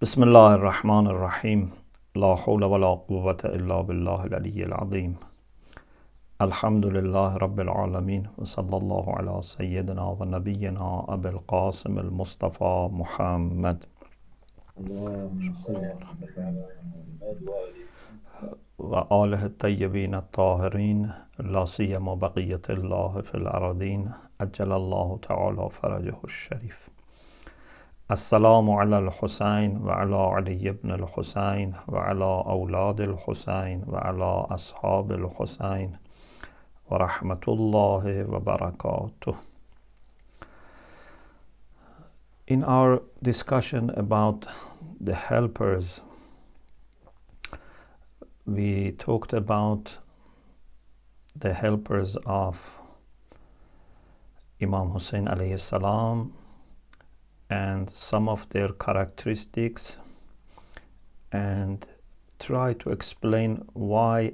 بسم الله الرحمن الرحيم لا حول ولا قوة إلا بالله العلي العظيم الحمد لله رب العالمين وصلى الله على سيدنا ونبينا أبي القاسم المصطفى محمد اللهم صل على محمد وآله الطيبين الطاهرين لا سيما بقية الله في الأرضين أجل الله تعالى فرجه الشريف. السلام على الحسين وعلى علي بن الحسين وعلى أولاد الحسين وعلى أصحاب الحسين ورحمة الله وبركاته. In our discussion about the helpers, we talked about the helpers of Imam Husayn alaihi salam and some of their characteristics, and try to explain why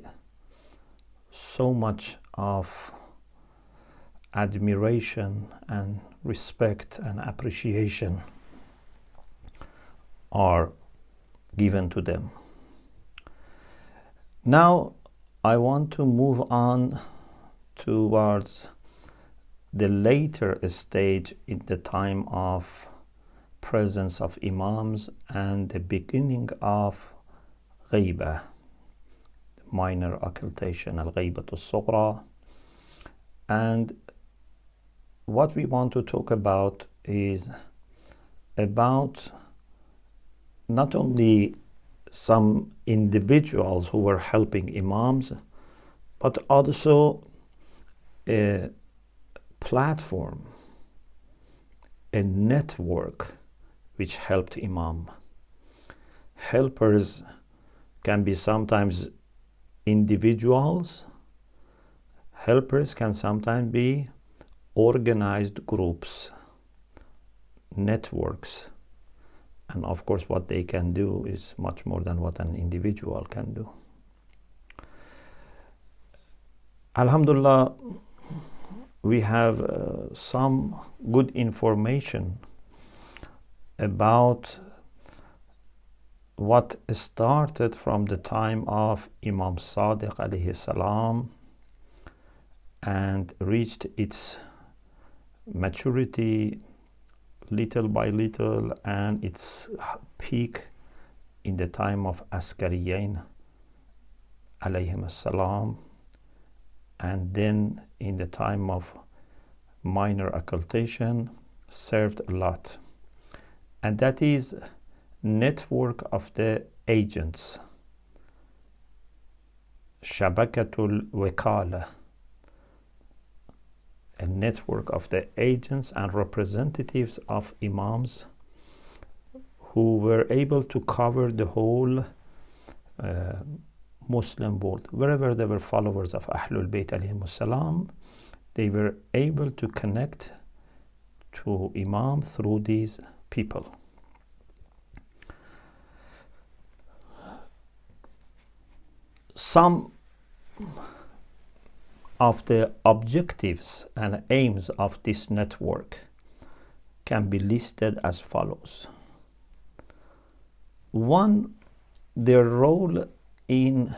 so much of admiration and respect and appreciation are given to them. Now I want to move on towards the later stage in the time of presence of Imams and the beginning of Ghaiba, Minor Occultation, al-Ghaibatu al-Sughra. And what we want to talk about is about not only some individuals who were helping Imams, but also a platform, a network which helped Imam. Helpers can be sometimes individuals. Helpers can sometimes be organized groups, networks. And of course, what they can do is much more than what an individual can do. Alhamdulillah, we have some good information about what started from the time of Imam Sadiq alaihi salam and reached its maturity little by little, and its peak in the time of Askariyin alaihi salam, and then in the time of Minor Occultation served a lot. And that is network of the agents, shabakat al-wukalaa, a network of the agents and representatives of Imams who were able to cover the whole Muslim world. Wherever there were followers of Ahlul Bayt alaihi salam, they were able to connect to Imam through these people. Some of the objectives and aims of this network can be listed as follows. One, their role in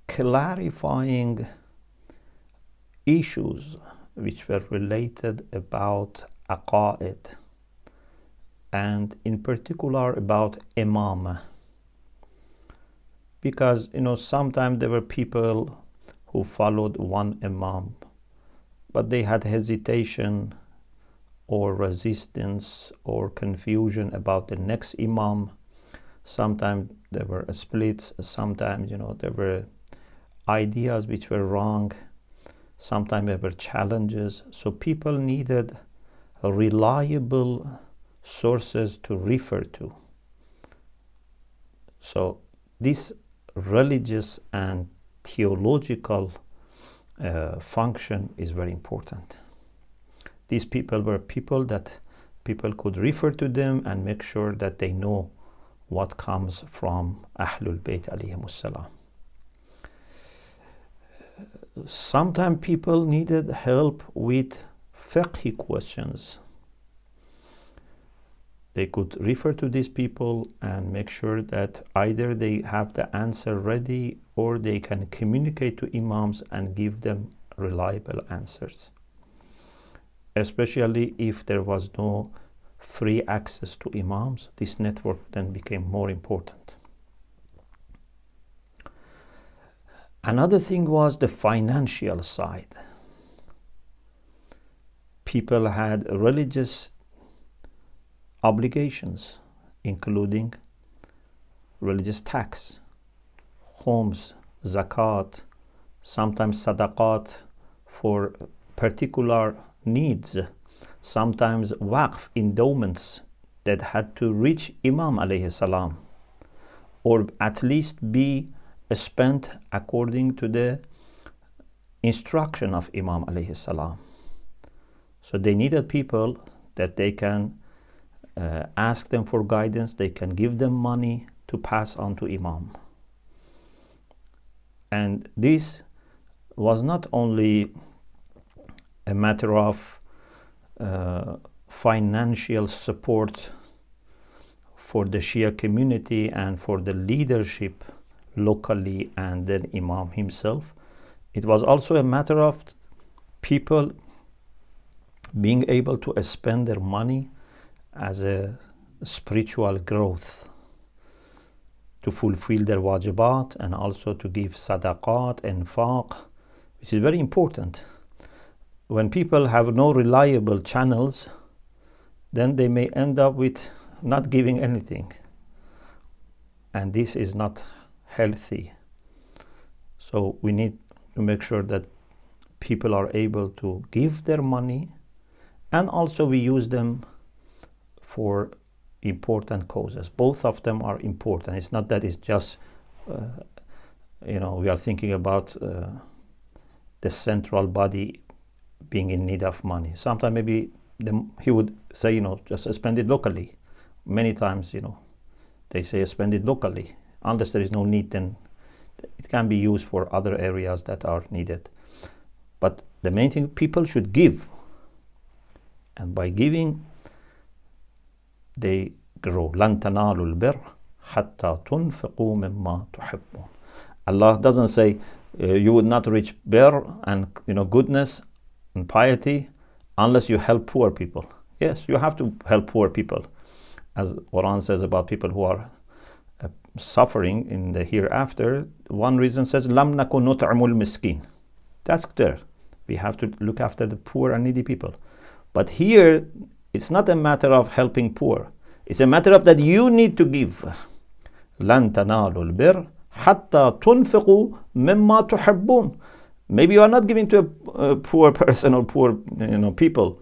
clarifying issues which were related about aqaid, and in particular about imamah. Because sometimes there were people who followed one imam, but they had hesitation or resistance or confusion about the next imam. Sometimes there were splits, sometimes there were ideas which were wrong, sometimes there were challenges. So people needed reliable sources to refer to. So this religious and theological function is very important. These people were people that people could refer to them and make sure that they know what comes from Ahlul Bayt alayhimus salam. Sometimes people needed help with fiqh questions. they could refer to these people and make sure that either they have the answer ready or they can communicate to Imams and give them reliable answers. Especially if there was no free access to Imams, this network then became more important. Another thing was the financial side. People had religious obligations, including religious tax, homes, zakat, sometimes sadaqat for particular needs, sometimes waqf, endowments that had to reach Imam alaihi salam, or at least be spent according to the instruction of Imam alaihi salam. So they needed people that they can ask them for guidance, they can give them money to pass on to Imam. And this was not only a matter of financial support for the Shia community and for the leadership locally and then Imam himself. It was also a matter of people being able to spend their money as a spiritual growth, to fulfill their wajibat and also to give sadaqat and infaq, which is very important. When people have no reliable channels, then they may end up with not giving anything. And this is not healthy. So we need to make sure that people are able to give their money, and also we use them for important causes. Both of them are important. It's not that it's just, we are thinking about the central body being in need of money. Sometimes maybe he would say, just spend it locally. Many times, they say spend it locally. Unless there is no need, then it can be used for other areas that are needed. But the main thing, people should give. And by giving, they grow. لَن تَنَالُوا الْبِرَّ حَتَّى تُنْفِقُوا مِمَّا تُحِبُّونَ. Allah doesn't say you would not reach birr and goodness and piety unless you help poor people. Yes, you have to help poor people, as Quran says about people who are suffering in the hereafter. One reason says لَمْ نَكُنْ نُطْعِمُ الْمِسْكِينَ. That's there. We have to look after the poor and needy people. But here, it's not a matter of helping poor. It's a matter of that you need to give. لَن تَنَالُوا الْبِرَّ حَتَّى تُنْفِقُوا مِمَّا تُحِبُّونَ. Maybe you are not giving to a poor person or poor people.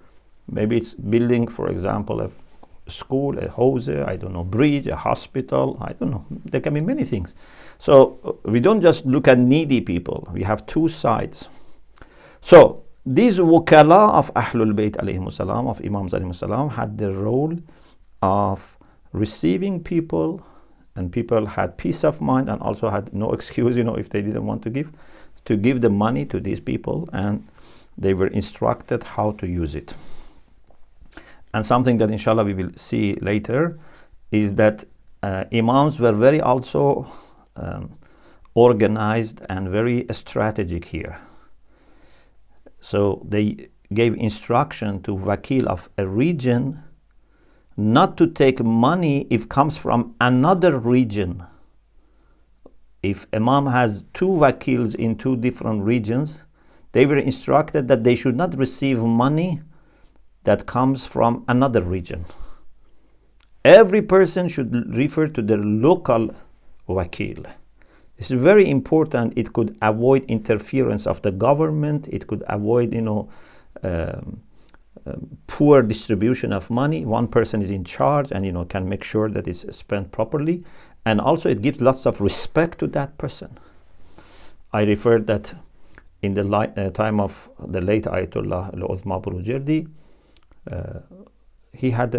Maybe it's building, for example, a school, a house, bridge, a hospital, I don't know. There can be many things. So we don't just look at needy people. We have two sides. So these wukalaa of Ahlul Bayt alayhi salam, of Imams alayhi salam, had the role of receiving people, and people had peace of mind and also had no excuse, if they didn't want to give the money to these people, and they were instructed how to use it. And something that inshallah we will see later is that Imams were very also organized and very strategic here. So they gave instruction to Wakil of a region not to take money if it comes from another region. If Imam has two Wakils in two different regions, they were instructed that they should not receive money that comes from another region. Every person should refer to their local Wakil. This is very important. It could avoid interference of the government. It could avoid, poor distribution of money. One person is in charge and, can make sure that it's spent properly. And also it gives lots of respect to that person. I referred that in the time of the late Ayatollah al-Uzma Burujerdi, he had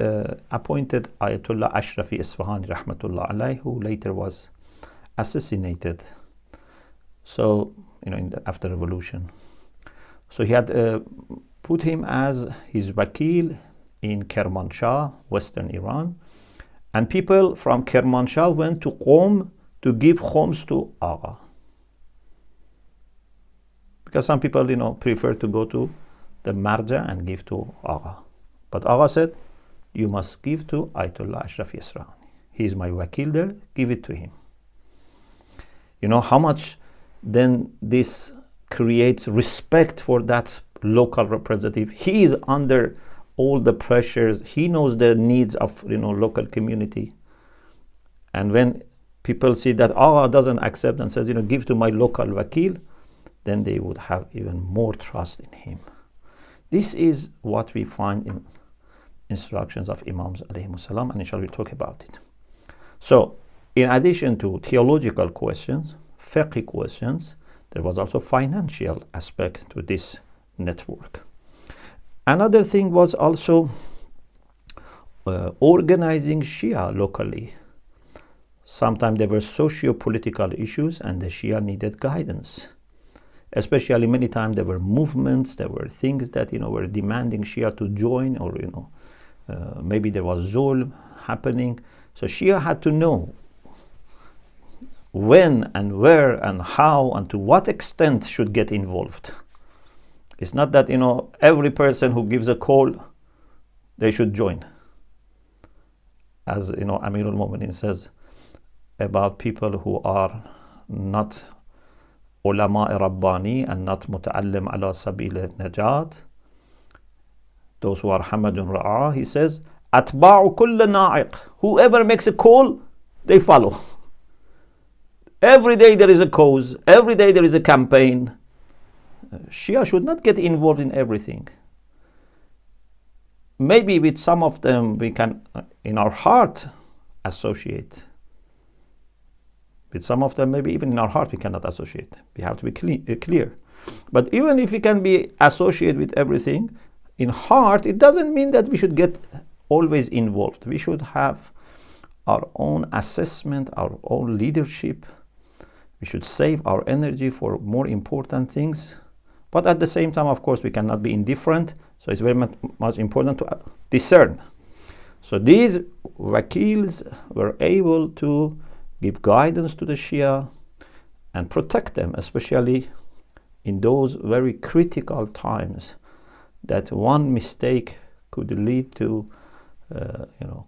appointed Ayatollah Ashrafi Isfahani rahmatullah alaihi, who later was assassinated. So, after revolution. So he had put him as his wakil in Kermanshah, Western Iran. And people from Kermanshah went to Qom to give khums to Agha. Because some people, prefer to go to the Marja and give to Agha. But Agha said, you must give to Ayatollah Ashraf Yasrani. He is my wakil there, give it to him. You know how much then this creates respect for that local representative. He is under all the pressures. He knows the needs of local community. And when people see that Allah doesn't accept and says, give to my local wakil, then they would have even more trust in him. This is what we find in instructions of Imams alaihi salam, and inshallah we'll talk about it. So, in addition to theological questions, fiqh questions, there was also financial aspect to this network. Another thing was also organizing Shia locally. Sometimes there were socio-political issues and the Shia needed guidance. Especially many times there were movements, there were things that were demanding Shia to join, or maybe there was zulm happening. So Shia had to know when and where and how and to what extent should get involved. It's not that every person who gives a call, they should join. As Amirul Mu'minin says about people who are not ulama rabbani and not muta'allim ala sabil najat, those who are hamadun ra'a, he says, atba'u kull na'iq, whoever makes a call, they follow. Every day there is a cause, every day there is a campaign. Shia should not get involved in everything. Maybe with some of them we can, in our heart, associate. With some of them, maybe even in our heart, we cannot associate. We have to be clear. But even if we can be associated with everything, in heart, it doesn't mean that we should get always involved. We should have our own assessment, our own leadership. We should save our energy for more important things. But at the same time, of course, we cannot be indifferent. So it's very much important to discern. So these wakils were able to give guidance to the Shia and protect them, especially in those very critical times that one mistake could lead to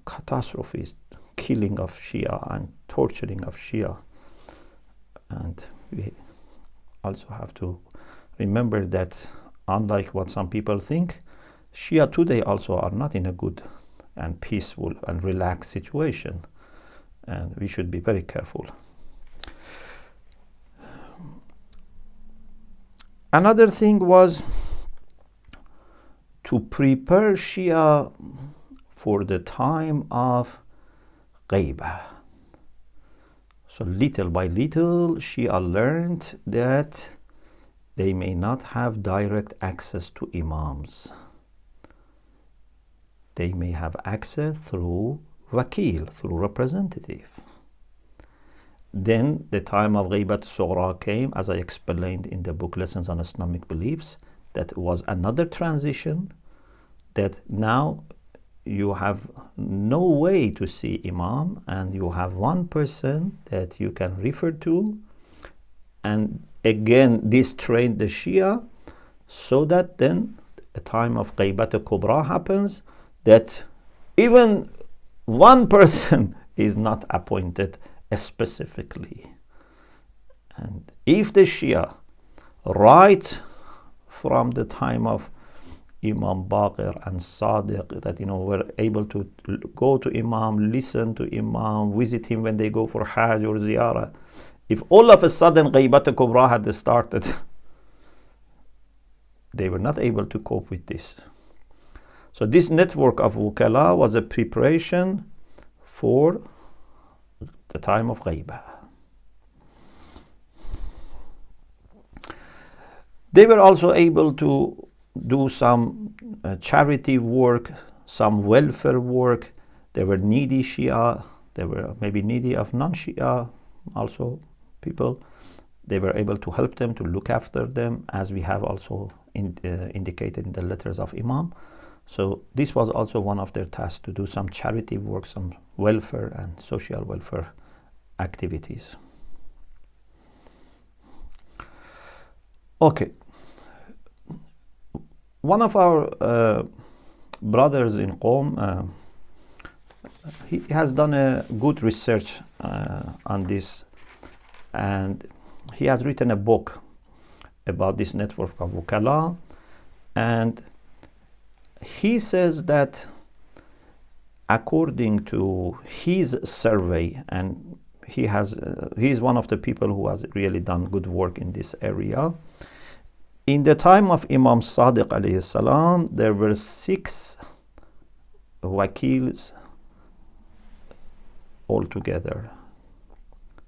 catastrophes, killing of Shia and torturing of Shia. And we also have to remember that unlike what some people think, Shia today also are not in a good and peaceful and relaxed situation. And we should be very careful. Another thing was to prepare Shia for the time of ghaibah. So little by little, Shia learned that they may not have direct access to Imams. They may have access through wakil, through representative. Then the time of Ghaibat Sughra came, as I explained in the book Lessons on Islamic Beliefs, that was another transition, that now you have no way to see Imam and you have one person that you can refer to. And again, this trained the Shia so that then a time of Ghaibat Kubra happens, that even one person is not appointed specifically. And if the Shia, right from the time of Imam Baqir and Sadiq, that were able to go to Imam, listen to Imam, visit him when they go for Hajj or Ziyarah, if all of a sudden Ghaibat Kubra had started, they were not able to cope with this. So this network of wukalaa was a preparation for the time of ghaibah. They were also able to do some charity work, some welfare work. They were needy Shia, they were maybe needy of non-Shia also people. They were able to help them, to look after them, as we have also indicated in the letters of Imam. So this was also one of their tasks, to do some charity work, some welfare and social welfare activities. Okay. One of our brothers in Qom, he has done a good research on this, and he has written a book about this network of wukalaa, and he says that according to his survey, and he's one of the people who has really done good work in this area. In the time of Imam Sadiq alaihi salam, there were 6 wakils altogether.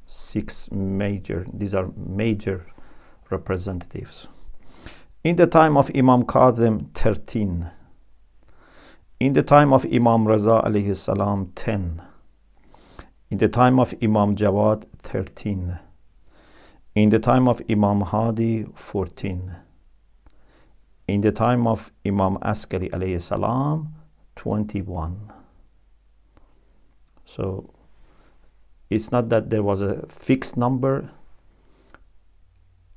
6 major, these are major representatives. In the time of Imam Kadhim, 13. In the time of Imam Raza alaihi salam, 10. In the time of Imam Jawad, 13. In the time of Imam Hadi, 14. In the time of Imam Askari alaihi salam, 21. So it's not that there was a fixed number.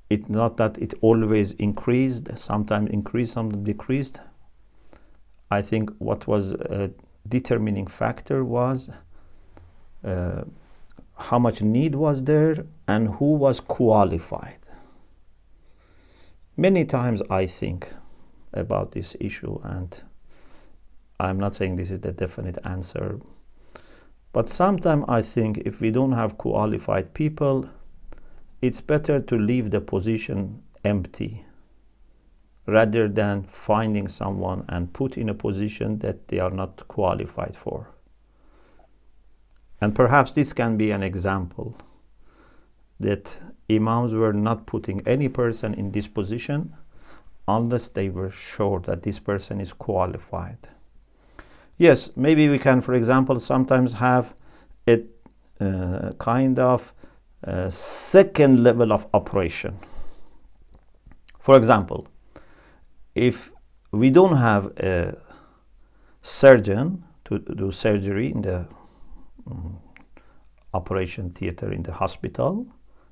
It's not that it always increased, sometimes increased, sometimes decreased. I think what was a determining factor was how much need was there and who was qualified. Many times I think about this issue, and I'm not saying this is the definite answer, but sometimes I think if we don't have qualified people, it's better to leave the position empty rather than finding someone and put in a position that they are not qualified for. And perhaps this can be an example that Imams were not putting any person in this position unless they were sure that this person is qualified. Yes, maybe we can, for example, sometimes have a kind of second level of operation. For example, if we don't have a surgeon to do surgery in the operation theater in the hospital,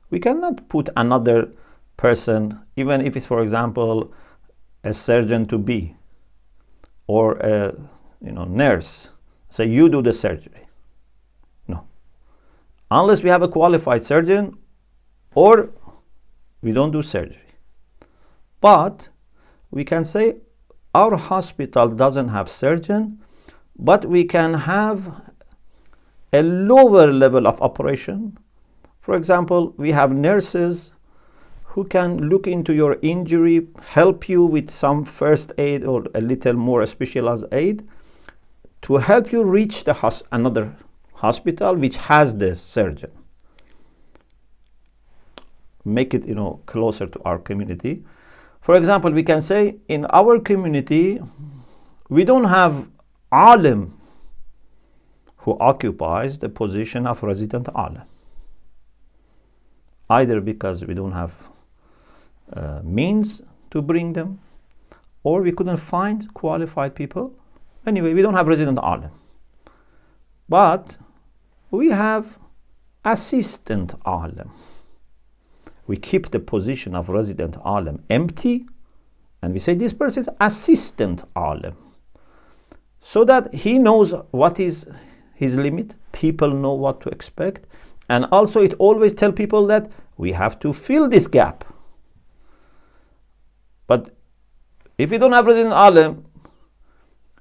we cannot put another person, even if it's, for example, a surgeon to be or a nurse, say you do the surgery. No, unless we have a qualified surgeon, or we don't do surgery. But we can say our hospital doesn't have surgeon, but we can have a lower level of operation. For example, we have nurses who can look into your injury, help you with some first aid or a little more specialized aid to help you reach the another hospital which has the surgeon. Make it closer to our community. For example, we can say in our community we don't have alim who occupies the position of resident alim, either because we don't have means to bring them, or we couldn't find qualified people. Anyway, we don't have resident alim, but we have assistant alim. We keep the position of resident alim empty, and we say this person is assistant alim, so that he knows what is his limit, people know what to expect, and also it always tell people that we have to fill this gap. But if we don't have resident alim,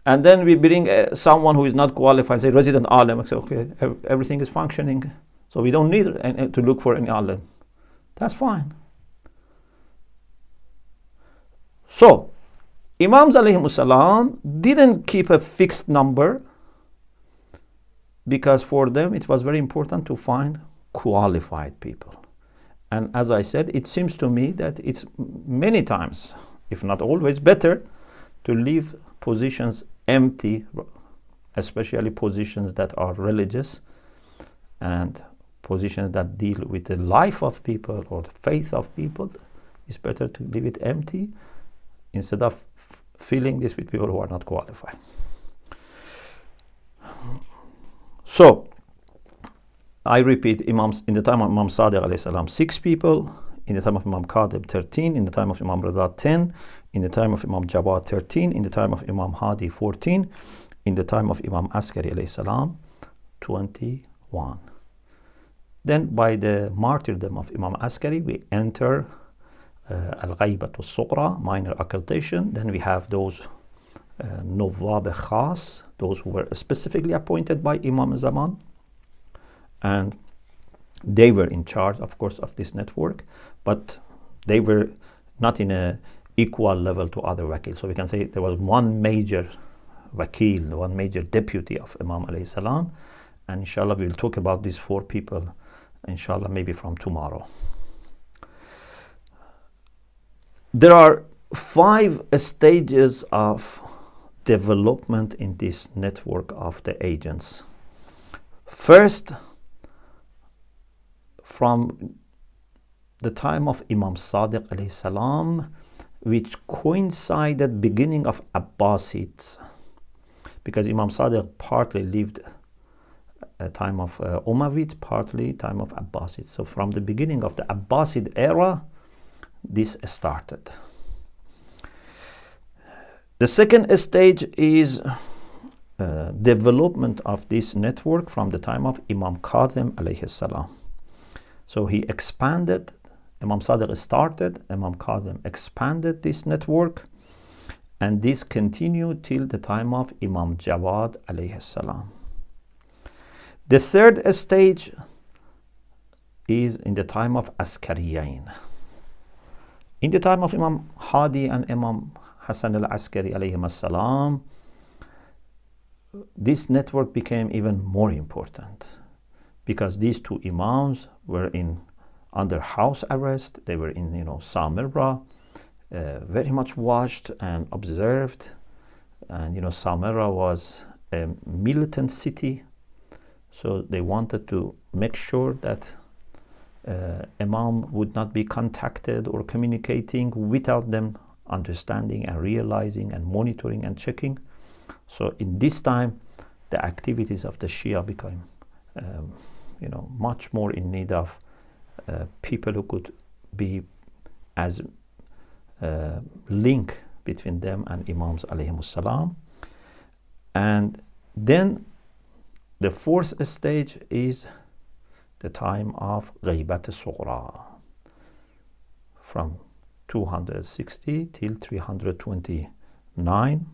and then we bring someone who is not qualified, say resident alim, I say okay, everything is functioning, so we don't need to look for any alim. That's fine. So Imams alaihi salam didn't keep a fixed number, because for them it was very important to find qualified people. And as I said, it seems to me that it's many times, if not always, better to leave positions empty, especially positions that are religious and positions that deal with the life of people or the faith of people. It's better to leave it empty instead of filling this with people who are not qualified. So, I repeat, Imams, in the time of Imam Sadiq alayhi salam, 6 people, in the time of Imam Kadhim, 13, in the time of Imam Rida, 10, in the time of Imam Jawad, 13, in the time of Imam Hadi, 14, in the time of Imam Askari alayhi salam, 21. Then by the martyrdom of Imam Askari, we enter al-ghaybat al-sughra, minor occultation. Then we have those Nuwab Khas, those who were specifically appointed by Imam Zaman, and they were in charge, of course, of this network, but they were not in a equal level to other wakil. So we can say there was one major wakil, one major deputy of Imam alayhi salam, and inshallah we will talk about these 4 people, inshallah, maybe from tomorrow. There are 5 stages of development in this network of the agents. First, from the time of Imam Sadiq alayhi salam, which coincided beginning of Abbasids, because Imam Sadiq partly lived a time of Umayyads, partly time of Abbasids. So from the beginning of the Abbasid era, this started. The second stage is development of this network from the time of Imam Kadhim alayhi salam. So he expanded, Imam Sadiq started, Imam Kadhim expanded this network, and this continued till the time of Imam Jawad alayhi salam. The third stage is in the time of Askariyain. In the time of Imam Hadi and Imam Hasan al-Askari alayhi salam, this network became even more important, because these 2 Imams were under house arrest. They were in Samarra, very much watched and observed. And Samarra was a militant city, so they wanted to make sure that Imam would not be contacted or communicating without them understanding and realizing and monitoring and checking. So in this time, the activities of the Shia became much more in need of people who could be as link between them and Imams alaihi salam. And then the 4th stage is the time of Ghaybat al-Sughra, from 260 till 329.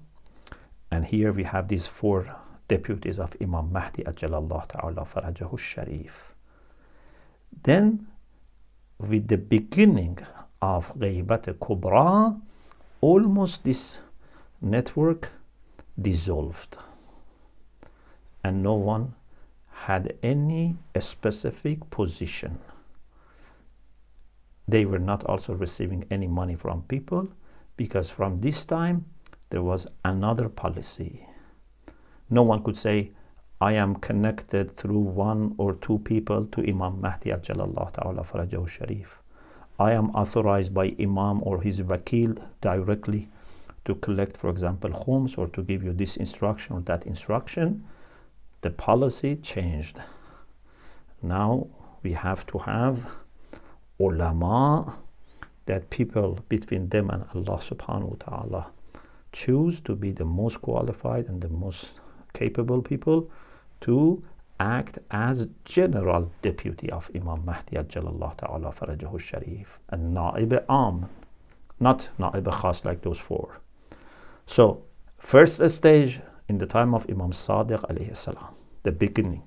And here we have these 4 deputies of Imam Mahdi Ajjalallahu Ta'ala Farajahu Sharif. Then, with the beginning of Ghaybat al-Kubra, almost this network dissolved, and no one had any specific position. They were not also receiving any money from people, because from this time there was another policy. No one could say, I am connected through 1 or 2 people to Imam Mahdi Ajjalallahu Ta'ala Farajahu Sharif. I am authorized by Imam or his wakil directly to collect, for example, khums, or to give you this instruction or that instruction. The policy changed. Now we have to have ulama, that people between them and Allah subhanahu wa ta'ala choose to be the most qualified and the most capable people to act as general deputy of Imam Mahdi Ajjalallahu Ta'ala Farajahu Sharif, and Na'ib Am, not Na'ib Khas like those 4. So, first stage in the time of Imam Sadiq alayhi salam, the beginning.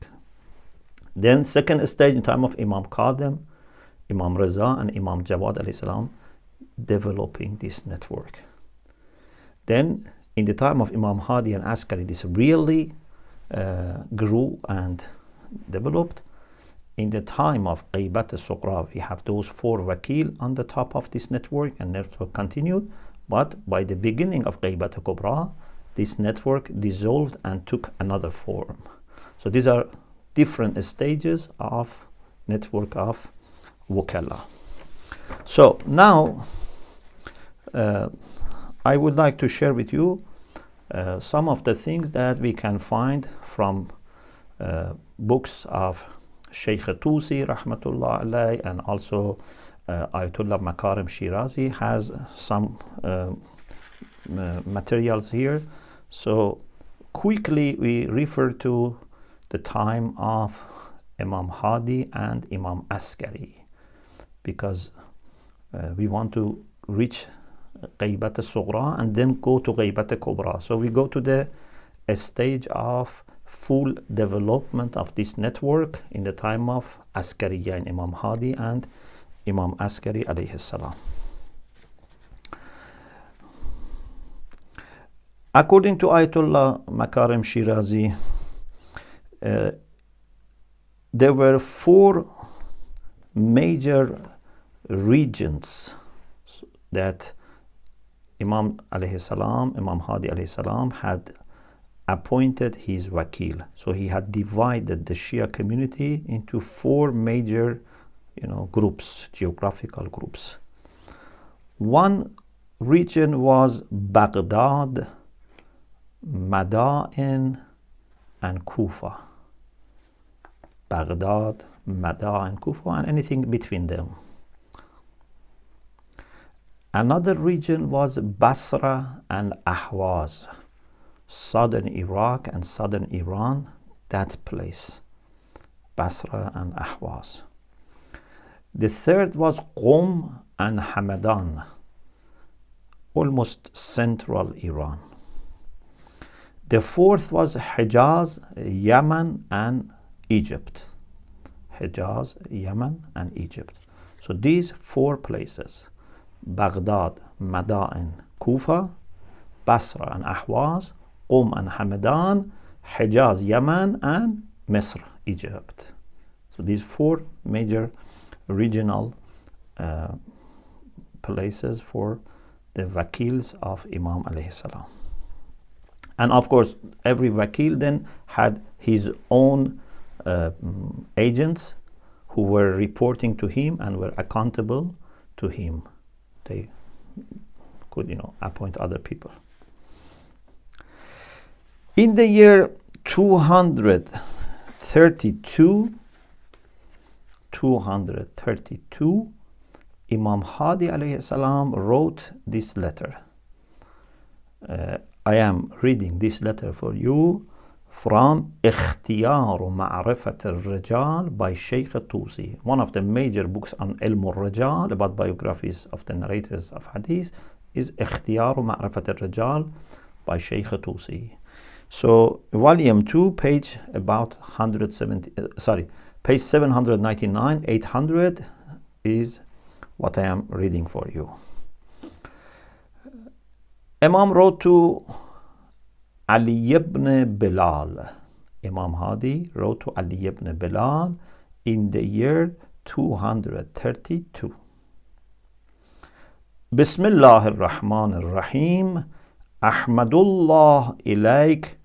Then second stage in time of Imam Kadhim, Imam Reza and Imam Jawad alayhi salam, developing this network. Then in the time of Imam Hadi and Askari, this really grew and developed. In the time of Ghaybat al-Sughra, we have those 4 wakil on the top of this network, and network continued. But by the beginning of Ghaybat al-Kubra, this network dissolved and took another form. So these are different stages of network of wukalaa. So now I would like to share with you some of the things that we can find from books of Sheikh Tusi rahmatullah alayhi, and also Ayatollah Makarim Shirazi has some materials here. So quickly we refer to the time of Imam Hadi and Imam Askari, because we want to reach Ghaybat al-Sughra and then go to Ghaybat al-Kubra. So we go to the stage of full development of this network in the time of Askariya in Imam Hadi and Imam Askari alaihi salam. According to Ayatollah Makarim Shirazi, there were 4 major regions that Imam alayhi salam, Imam Hadi alayhi salam had appointed his wakil. So he had divided the Shia community into 4 major, groups, geographical groups. One region was Baghdad, Madain, and Kufa. Baghdad, Madain, and Kufa, and anything between them. Another region was Basra and Ahwaz, southern Iraq and southern Iran, that place, Basra and Ahwaz. The third was Qom and Hamadan, almost central Iran. The fourth was Hijaz, Yemen, and Egypt. Hijaz, Yemen, and Egypt. So these 4 places, Baghdad, Madain, Kufa, Basra and Ahwaz, Qom and Hamadan, Hijaz, Yemen, and Misr, Egypt. So these 4 major regional places for the wakils of Imam alayhi salam. And of course, every wakil then had his own agents who were reporting to him and were accountable to him. They could, appoint other people. In the year 232, Imam Hadi alayhi salam wrote this letter. I am reading this letter for you from Ikhtiyar Ma'rifat al-Rijal by Sheikh Tusi. One of the major books on Ilm al-Rijal, about biographies of the narrators of Hadith, is Ikhtiyar Ma'rifat al-Rijal by Sheikh Tusi. So volume 2, page about 170, page 799, 800 is what I am reading for you. Imam wrote to Ali ibn Bilal. Imam Hadi wrote to Ali ibn Bilal in the year 232. Bismillah ar-Rahman ar-Rahim. Ahmadullah ilayk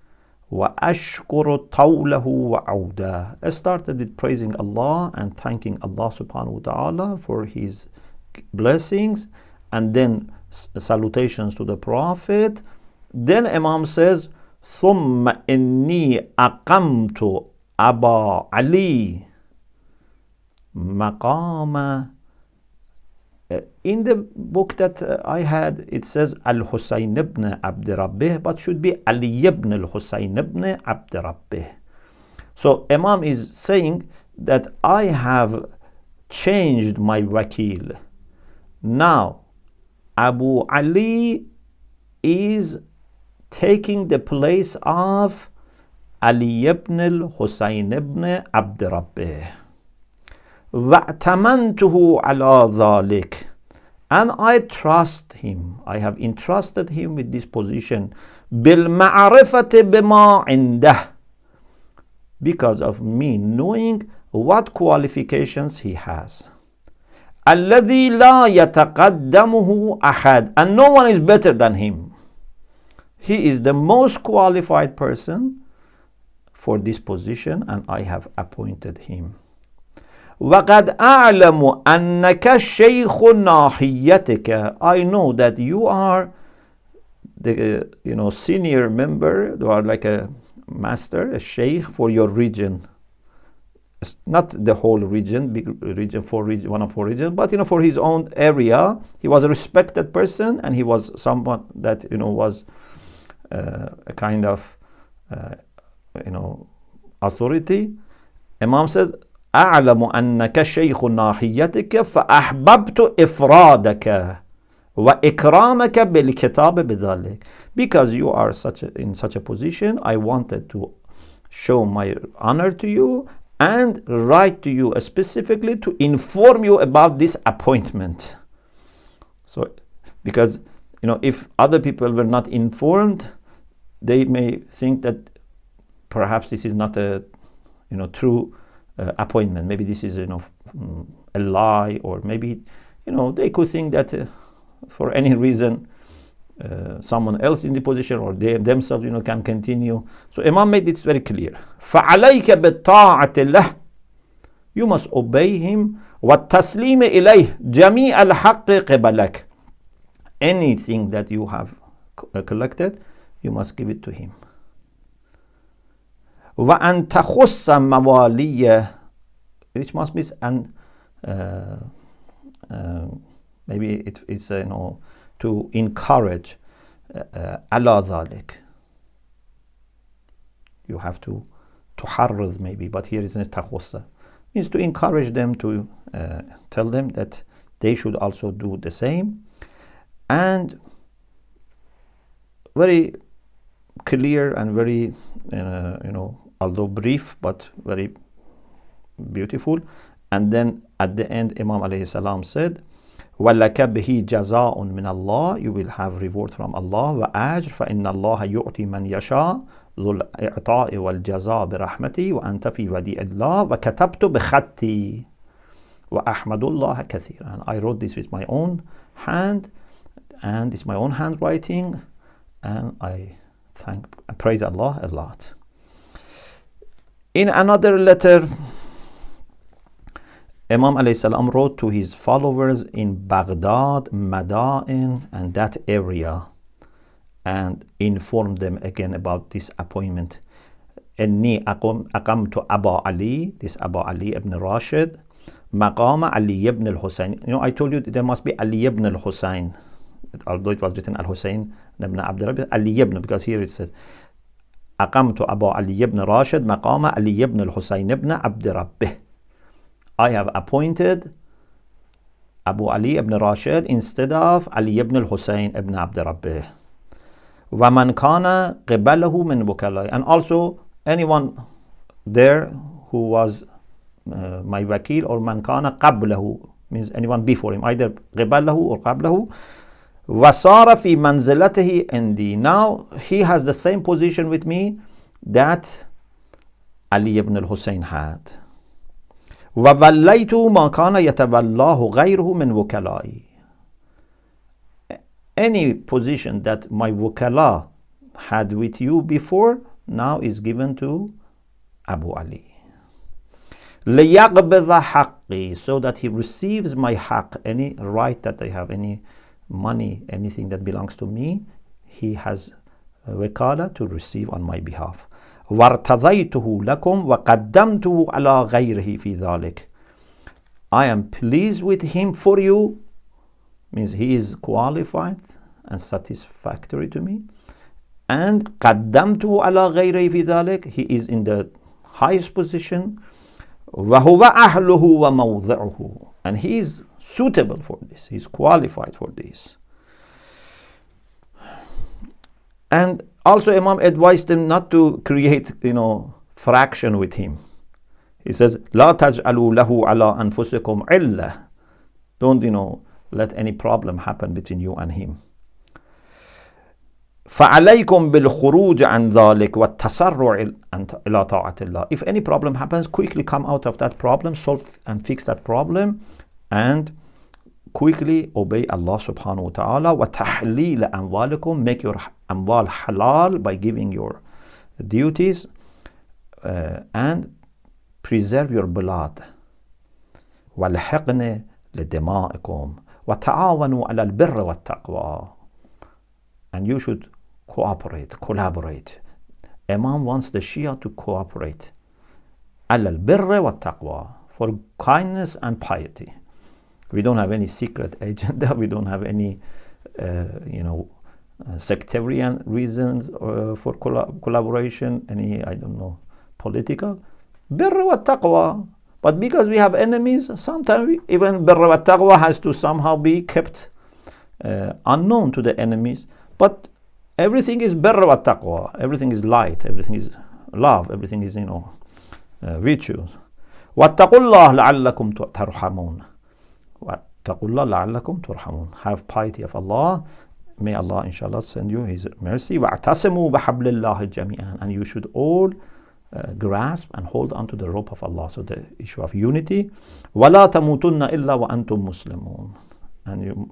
wa ashkuru tawlahu wa awdah. I started with praising Allah and thanking Allah subhanahu wa ta'ala for his blessings, and then salutations to the Prophet. Then Imam says, ثم إني أقمت أبا علي مقام. In the book that I had, it says al-Husayn ibn Abd Rabbih, but should be Ali ibn al-Husayn ibn Abd Rabbih. So Imam is saying that I have changed my wakil. Now Abu Ali is taking the place of Ali ibn al-Husayn ibn Abd Rabbih. وَأْتَمَنْتُهُ عَلَى ذَلِكَ. And I trust him. I have entrusted him with this position. بِالْمَعْرِفَةِ بِمَا عِنْدَهُ. Because of me knowing what qualifications he has. الَّذِي لَا يَتَقَدَّمُهُ أَحَدٌ. And no one is better than him. He is the most qualified person for this position, and I have appointed him. وَقَدْ أَعْلَمُ أَنَّكَ الشَّيْخُ نَاحِيَّتِكَ. I know that you are the senior member, you are like a master, a sheikh for your region. It's not the whole region, big region, one of 4 regions, but for his own area. He was a respected person, and he was someone that was a kind of authority. Imam says, أعلم أنك شيخ ناحيتك فأحببت إفرادك وإكرامك بالكتاب بذلك. Because you are in such a position, I wanted to show my honor to you and write to you specifically to inform you about this appointment. So, because if other people were not informed, they may think that perhaps this is not a true appointment. Maybe this is a lie, or maybe they could think that for any reason someone else in the position or they themselves can continue. So Imam made it very clear. فَعَلَيْكَ بِالطَّاعَةِ لَهُ, you must obey him. وَالتَّسْلِيمِ إِلَيْهِ جَمِيعَ الْحَقِّ قِبَلَكَ, anything that you have collected, you must give it to him. وَأَن تَخُصَّ مَوَالِيَّ, which must be maybe it's to encourage على ذلك. You have to تحرض maybe, but here is تخص, means to encourage them, to tell them that they should also do the same. And very clear and very although brief but very beautiful. And then at the end, Imam alayhi salam said, وَلَكَ بِهِ جَزَاءٌ مِّنَ اللَّهِ, you will have reward from Allah. وَأَجْرٌ فَإِنَّ اللَّهَ يُعْطِي مَنْ يَشَاءُ ذُو الْإِعْطَاءِ وَالْجَزَاءِ بِرَحْمَتِهِ وَأَنْتَ فِي وَدِيعِ اللَّهِ وَكَتَبْتُ بِخَطِّي وَأَحْمَدُ اللَّهَ كَثِيرًا. And I wrote this with my own hand, and it's my own handwriting, and I praise Allah a lot. In another letter, Imam alayhi salam wrote to his followers in Baghdad, Madain, and that area, and informed them again about this appointment. إني أقمت أبا علي, this Abu Ali ibn Rashid, مقام علي ibn al-Husayn. I told you there must be Ali ibn al-Husayn, although it was written al-Husayn ibn Abd Rabbi, Ali ibn, because here it says أقمت أبا علي ibn Rashid مقام علي ibn al-Husayn ibn Abd Rabbi. I have appointed Abu Ali ibn Rashid instead of Ali ibn al-Husayn ibn Abd Rabbi. وَمَنْ كَانَ قِبَلَهُ مِنْ وُكَلَاءِ, and also anyone there who was my wakil, or man kana qablahu, means anyone before him, either قبله or qablahu. وَصَارَ فِي مَنْزِلَتِهِ عِنْدِي, now he has the same position with me that Ali ibn al-Husayn had. وَوَلَّيْتُ مَا كَانَ يَتَوَلَّاهُ غَيْرُهُ مِنْ وُكَلَائِي, any position that my wukala had with you before now is given to Abu Ali. لِيَقْبِضَ حَقِّي, so that he receives my haqq, any right that I have, any money, anything that belongs to me, he has wukala to receive on my behalf. وَارْتَضَيْتُهُ لَكُمْ وَقَدَّمْتُهُ عَلَى غَيْرِهِ فِي ذَلِكَ, I am pleased with him for you, means he is qualified and satisfactory to me. And قَدَّمْتُهُ عَلَى غَيْرِهِ فِي ذَلِكَ, he is in the highest position. وَهُوَ أَهْلُهُ وَمَوْضِعُهُ, and he is suitable for this, he is qualified for this. And also Imam advised them not to create fraction with him. He says, لا تجعلوا له على أنفسكم علة, don't let any problem happen between you and him. فَعَلَيْكُمْ بِالْخُرُوجِ عَنْ ذَلِكَ وَالتَّسَرُّعِ إِلَى طَاعَةِ اللَّهِ, if any problem happens, quickly come out of that problem, solve and fix that problem, and quickly obey Allah subhanahu wa ta'ala. وَتَحْلِيلَ أَمْوَالِكُمْ, make your amwal halal by giving your duties, and preserve your blood. وَالْحِقْنِ لِدِمَائِكُمْ وَتَعَاوَنُوا عَلَى الْبِرِّ وَالتَّقْوَى, and you should cooperate, collaborate. Imam wants the Shia to cooperate. Alal birra wa taqwa, for kindness and piety. We don't have any secret agenda. We don't have any, sectarian reasons for collaboration. Any, I don't know, political. Birra wa taqwa. But because we have enemies, sometimes even birra wa taqwa has to somehow be kept unknown to the enemies. But everything is birra wa taqwa. Everything is light. Everything is love. Everything is, virtues. وَاتَّقُوا اللَّهَ لَعَلَّكُمْ تُرْحَمُونَ. وَاتَّقُوا اللَّهَ لَعَلَّكُم تُرْحَمُونَ. Have piety of Allah. May Allah inshallah send you His mercy. وَاعْتَصِمُوا بِحَبْلِ اللَّهِ جَمِيعًا. And you should all grasp and hold onto the rope of Allah. So the issue of unity. وَلَا تَمُوتُنَّ إِلَّا وَأَنْتُم مُسْلِمُونَ. And you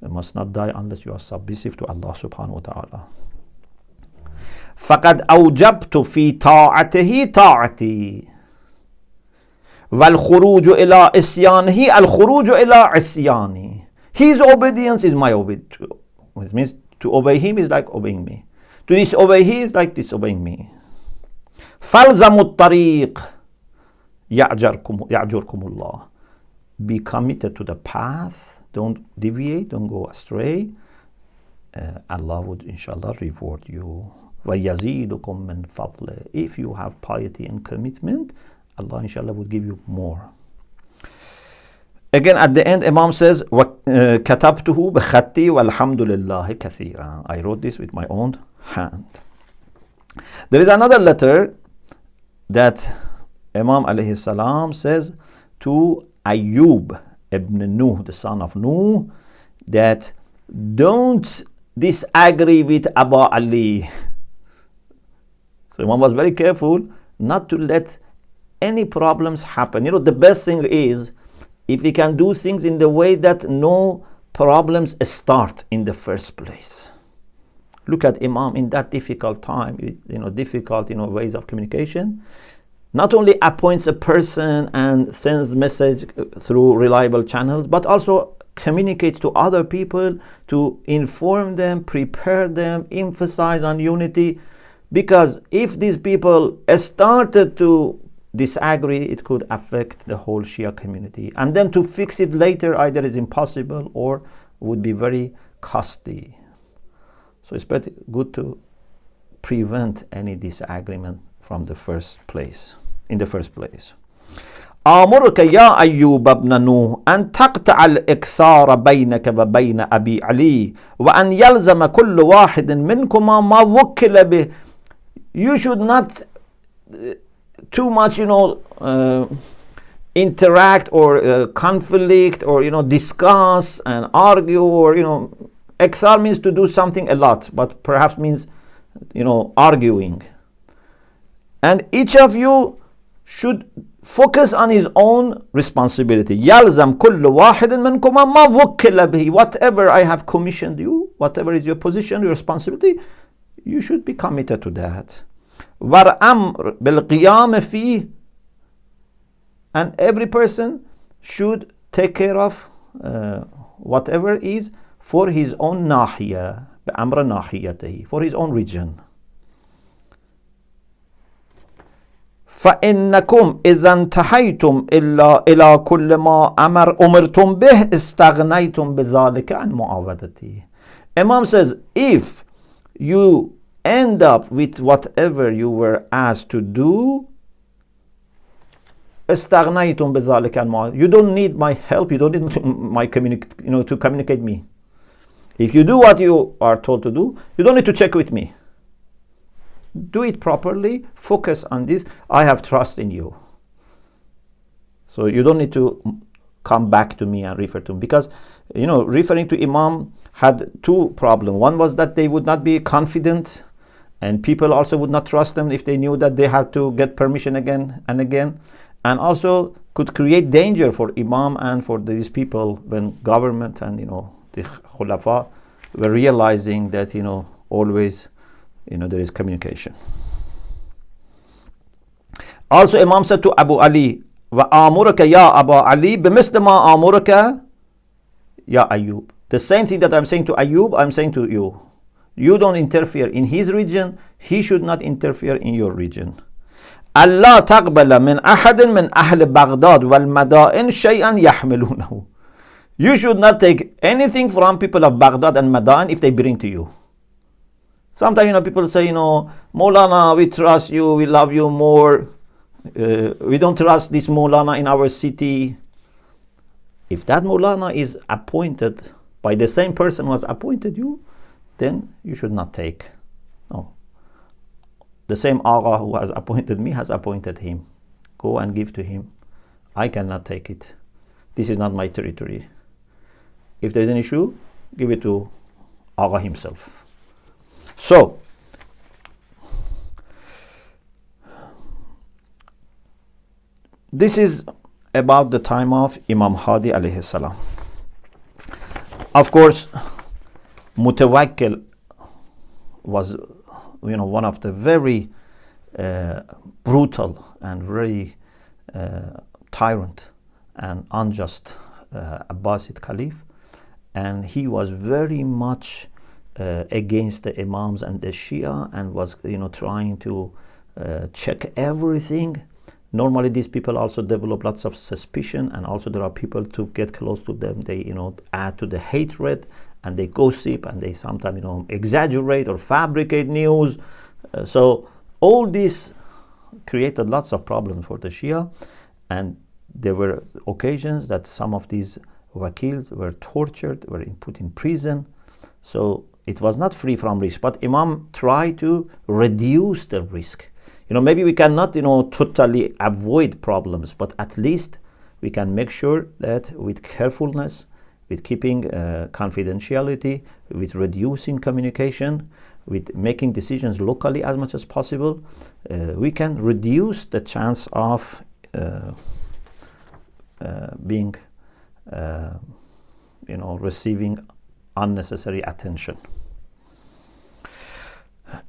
must not die unless you are submissive to Allah subhanahu wa ta'ala. فَقَدْ أَوْجَبْتُ فِي طَاعَتِهِ طَاعَتِي وَالْخُرُوجُ إِلَىٰ إِسْيَانِهِ الْخُرُوجُ إِلَىٰ عِسْيَانِهِ. His obedience is my obedience. It means to obey him is like obeying me. To disobey him is like disobeying me. فَالْزَمُوا الطَّرِيقِ يَعْجُرْكُمُ اللَّهِ. Be committed to the path. Don't deviate, don't go astray. Allah would inshallah reward you. وَيَزِيدُكُم مِّن فَضْلِهِ. If you have piety and commitment, Allah inshallah would give you more. Again at the end, Imam says, كَتَبْتُهُ بِخَطِّي وَالْحَمْدُ لِلَّهِ كَثِيرًا. I wrote this with my own hand. There is another letter that Imam alaihi salam says to Ayyub ibn Nuh, the son of Nuh, that don't disagree with Abu Ali. So Imam was very careful not to let any problems happen. The best thing is if we can do things in the way that no problems start in the first place. Look at Imam in that difficult time, difficult, ways of communication. Not only appoints a person and sends message through reliable channels, but also communicates to other people to inform them, prepare them, emphasize on unity. Because if these people started to disagree, it could affect the whole Shia community. And then to fix it later either is impossible or would be very costly. So it's better good to prevent any disagreement from the first place. In the first place. آمرك يا أيوب ابن نوح أن تقطع الإكثار بينك وبين أبي علي وأن يلزم كل واحد منكما ما وكل به. You should not too much, interact or conflict or discuss and argue or Ikthar means to do something a lot, but perhaps means arguing. And each of you should focus on his own responsibility. يَلْزَمْ كُلُّ وَاحِدٍ مِّنْكُمَا مَا وُكِّلَ بِهِ. Whatever I have commissioned you, whatever is your position, your responsibility, you should be committed to that. وَالْأَمْرُ بِالْقِيَامِ فِيهِ. And every person should take care of whatever is for his own nahiya, بِأَمْرَ نَاحِيَتِهِ, for his own region. فَإِنَّكُمْ إِذَا انْتَهَيْتُمْ إِلَى كُلِّ مَا أُمِرْتُمْ بِهِ اسْتَغْنَيْتُمْ بِذَلِكَ عَنْ مُعَاوَدَتِهِ. Imam says, if you end up with whatever you were asked to do, استغنيتم بذلك عن معاوضة. You don't need my help, you don't need my to communicate me. If you do what you are told to do, you don't need to check with me. Do it properly, focus on this. I have trust in you. So you don't need to come back to me and refer to me. Because, referring to Imam had two problems. One was that they would not be confident, and people also would not trust them if they knew that they had to get permission again and again. And also could create danger for Imam and for these people when government and, the Khulafa were realizing that, always there is communication. Also Imam said to Abu Ali, وَآمُرَكَ يَا أَبَا عَلِي بِمِثْلِ مَا آمُرَكَ يَا أَيُّوب. The same thing that I'm saying to Ayyub, I'm saying to you. You don't interfere in his region, he should not interfere in your region. Allah taqbala min ahadin min ahl Baghdad wal madain shay'an yahmilunahu. You should not take anything from people of Baghdad and Madain if they bring to you. Sometimes, people say, Maulana, we trust you, we love you more. We don't trust this Maulana in our city. If that Maulana is appointed by the same person who has appointed you, then you should not take. No. The same Agha who has appointed me has appointed him. Go and give to him. I cannot take it. This is not my territory. If there's an issue, give it to Agha himself. So, this is about the time of Imam Hadi alayhi salam. Of course, Mutawakkil was, one of the very brutal and very tyrant and unjust Abbasid Caliph, and he was very much against the Imams and the Shia, and was trying to check everything. Normally these people also develop lots of suspicion, and also there are people to get close to them, they add to the hatred, and they gossip, and they sometimes exaggerate or fabricate news. So all this created lots of problems for the Shia, and there were occasions that some of these wakils were tortured, were put in prison. So it was not free from risk, but Imam tried to reduce the risk. Maybe we cannot totally avoid problems, but at least we can make sure that with carefulness, with keeping confidentiality, with reducing communication, with making decisions locally as much as possible, we can reduce the chance of being receiving unnecessary attention.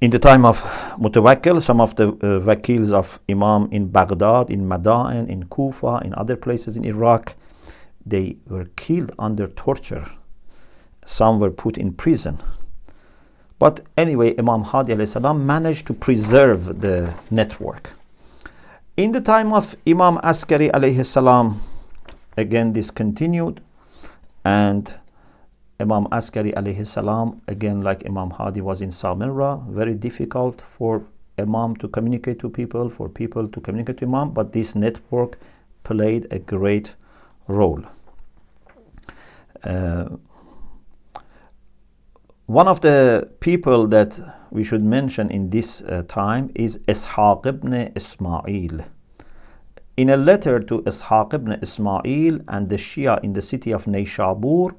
In the time of Mutawakkil, some of the wakils of Imam in Baghdad, in Madain, in Kufa, in other places in Iraq, they were killed under torture. Some were put in prison. But anyway, Imam Hadi alayhi salam managed to preserve the network. In the time of Imam Askari alayhi salam, again this continued, and Imam Askari alayhi salam, again like Imam Hadi, was in Samarra. Very difficult for Imam to communicate to people, for people to communicate to Imam, but this network played a great role. One of the people that we should mention in this time is Ishaq ibn Ismail. In a letter to Ishaq ibn Ismail and the Shia in the city of Nayshabur,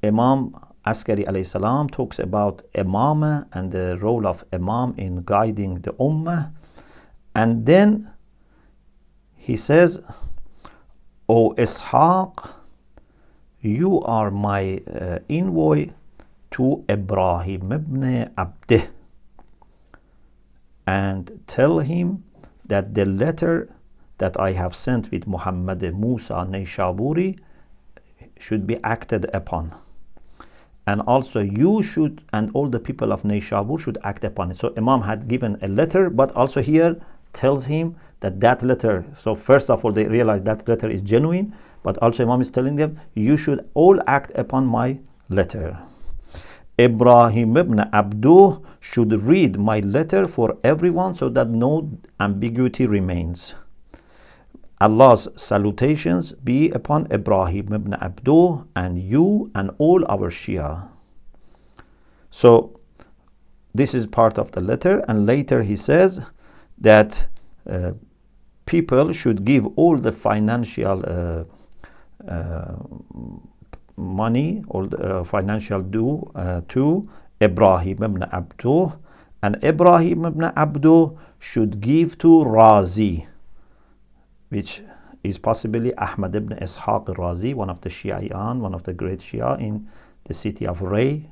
Imam Askari alayhi salam talks about Imamah and the role of Imam in guiding the Ummah. And then he says, O Ishaq, you are my envoy to Ibrahim ibn Abdih, and tell him that the letter that I have sent with Muhammad Musa Nayshaburi should be acted upon. And also you should, and all the people of Nayshabur should act upon it. So Imam had given a letter, but also here tells him that that letter, so first of all they realize that letter is genuine, but also Imam is telling them, you should all act upon my letter. Ibrahim ibn Abduh should read my letter for everyone so that no ambiguity remains. Allah's salutations be upon Ibrahim ibn Abduh and you and all our Shia. So this is part of the letter, and later he says that people should give all the financial money or financial due to Ibrahim ibn Abduh, and Ibrahim ibn Abduh should give to Razi, which is possibly Ahmad ibn Ishaq Razi, one of the Shi'an, one of the great Shia in the city of Ray.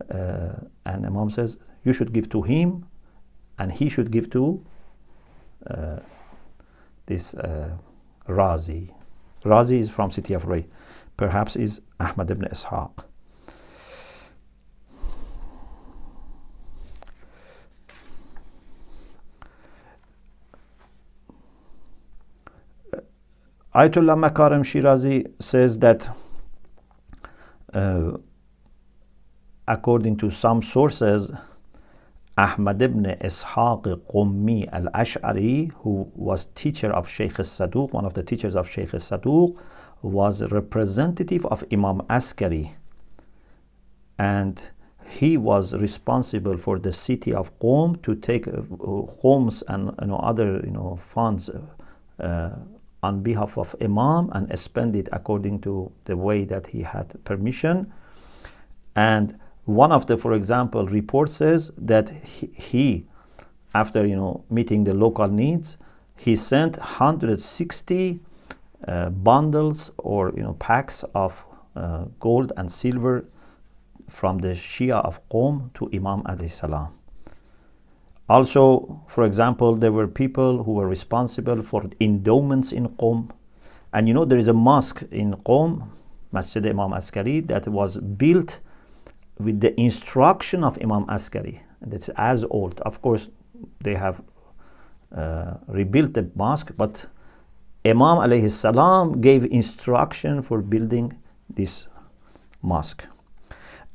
And Imam says, you should give to him, and he should give to this Razi. Razi is from city of Ray. Perhaps is Ahmad ibn Ishaq. Ayatollah Makarim Shirazi says that according to some sources, Ahmad ibn Ishaq Qummi al-Ash'ari, who was teacher of Sheikh Saduq, one of the teachers of Sheikh Saduq, was a representative of Imam Askari, and he was responsible for the city of Qom to take homes and other funds on behalf of Imam and spend it according to the way that he had permission. And one of the, for example, reports says that he after meeting the local needs, he sent 160 bundles or packs of gold and silver from the Shia of Qom to Imam alayhi salam. Also, for example, there were people who were responsible for endowments in Qom. And there is a mosque in Qom, Masjid Imam Askari, that was built with the instruction of Imam Askari. And it's as old. Of course, they have rebuilt the mosque, but Imam alayhi salam gave instruction for building this mosque.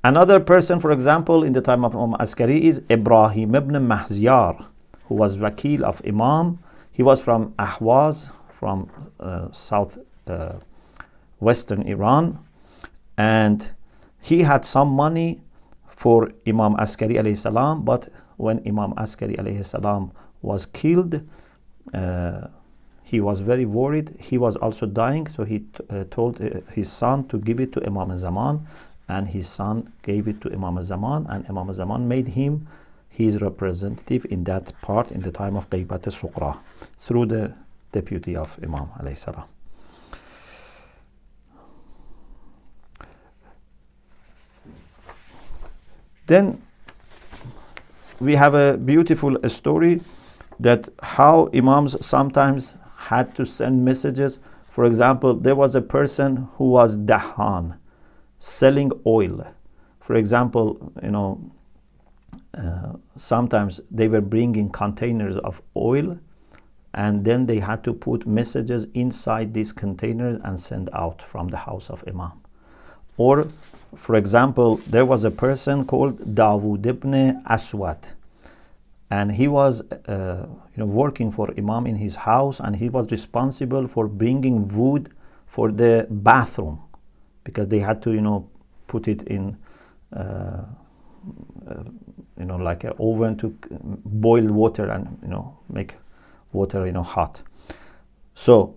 Another person, for example, in the time of Imam Askari is Ibrahim ibn Mahziyar, who was Wakil of Imam. He was from Ahwaz, from south western Iran, and he had some money for Imam Askari alayhi salam, but when Imam Askari alayhi salam was killed, he was very worried. He was also dying, so he told his son to give it to Imam Zaman, and his son gave it to Imam Zaman, and Imam Zaman made him his representative in that part in the time of Ghaybat al-Suqra through the deputy of Imam alayhi salam. Then we have a beautiful story that how Imams sometimes had to send messages. For example, there was a person who was dahan, selling oil. For example, sometimes they were bringing containers of oil, and then they had to put messages inside these containers and send out from the house of Imam. Or, for example, there was a person called Dawood ibn Aswad, and he was working for Imam in his house, and he was responsible for bringing wood for the bathroom, because they had to put it in like an oven to boil water and make water hot. So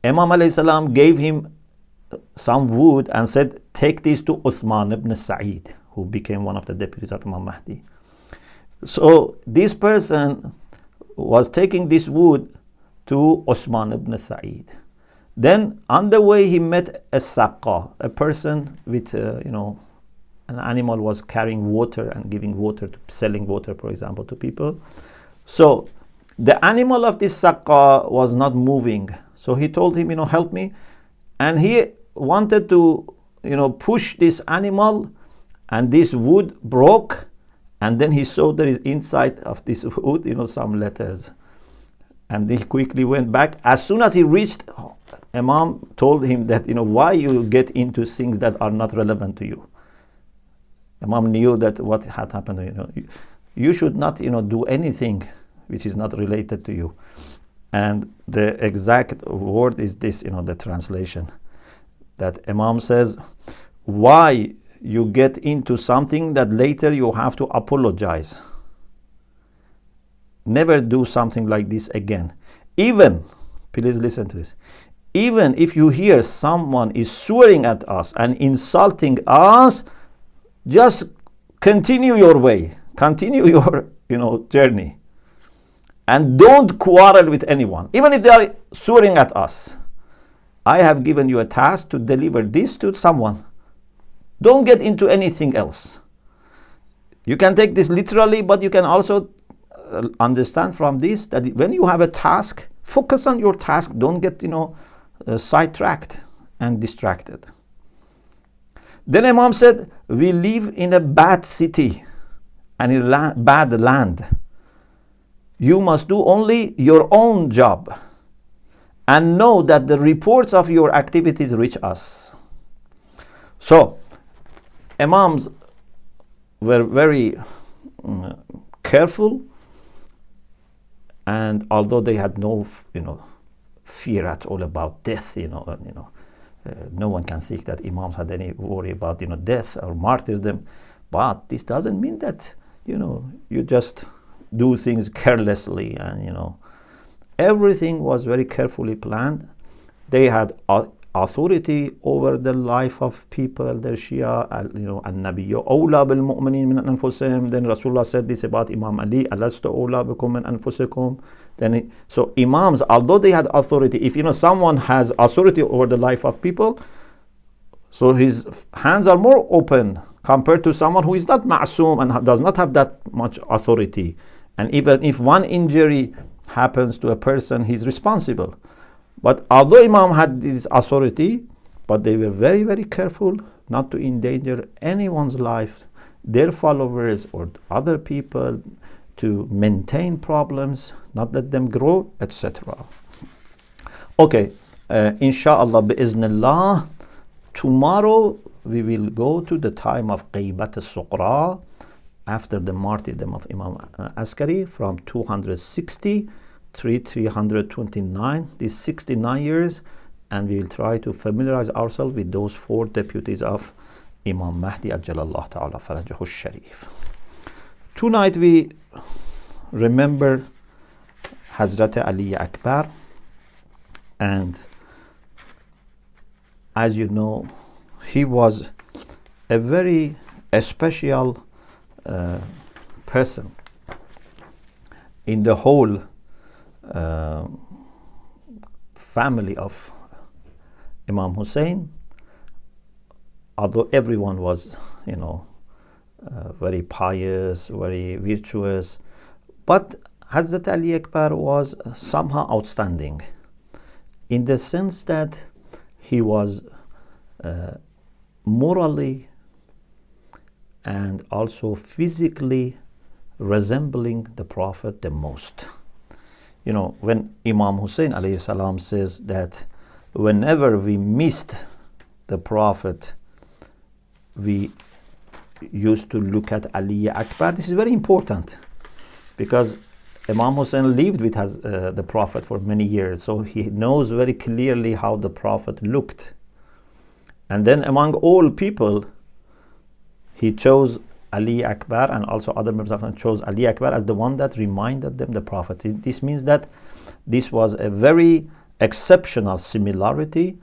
Imam alayhi salam gave him some wood and said, take this to Uthman ibn Sa'id, who became one of the deputies of Imam Mahdi. So this person was taking this wood to Uthman ibn Sa'id. Then on the way he met a saqqa, a person with an animal was carrying water and giving water, selling water, for example, to people. So the animal of this saqqa was not moving. So he told him, help me. And he wanted to, push this animal, and this wood broke. And then he saw there is inside of this wood, some letters. And he quickly went back. As soon as he reached, Imam told him that, why you get into things that are not relevant to you. Imam knew that what had happened, you should not, do anything which is not related to you. And the exact word is this, the translation, that Imam says, why you get into something that later you have to apologize. Never do something like this again. Even, please listen to this, even if you hear someone is swearing at us and insulting us, just continue your way, continue your journey, and don't quarrel with anyone, even if they are swearing at us. I have given you a task to deliver this to someone. Don't get into anything else. You can take this literally, but you can also understand from this that when you have a task, focus on your task. Don't get sidetracked and distracted. Then Imam said, we live in a bad city and in a bad land. You must do only your own job, and know that the reports of your activities reach us. So Imams were very careful, and although they had no fear at all about death, no one can think that Imams had any worry about death or martyrdom, but this doesn't mean that you just do things carelessly, and everything was very carefully planned. They had authority over the life of people, their Shia, al-Nabiyyu awla bil mu'minin min anfusihim. Then Rasulullah said this about Imam Ali, alastu awla bikum min anfusikum. Then so Imams, although they had authority, if someone has authority over the life of people, so his hands are more open compared to someone who is not ma'soom and does not have that much authority. And even if one injury happens to a person, he's responsible. But although Imam had this authority, but they were very, very careful not to endanger anyone's life, their followers or other people, to maintain problems, not let them grow, etc. Okay, inshallah, bi'iznillah, tomorrow we will go to the time of Ghaybat al-Suqra, after the martyrdom of Imam Askari, from 260 to 329, these 69 years, and we will try to familiarize ourselves with those 4 deputies of Imam Mahdi Ajjalallahu Ta'ala Farajahu Sharif. Tonight we remember Hazrat Ali Akbar, and as you know, he was a very special person in the whole family of Imam Husayn. Although everyone was very pious, very virtuous, but Hazrat Ali Akbar was somehow outstanding in the sense that he was morally and also physically resembling the Prophet the most. When Imam Husayn alayhi salam says that whenever we missed the Prophet, we used to look at Ali Akbar. This is very important because Imam Husayn lived with the Prophet for many years, so he knows very clearly how the Prophet looked. And then among all people, he chose Ali Akbar, and also other members of him chose Ali Akbar as the one that reminded them the Prophet. This means that this was a very exceptional similarity,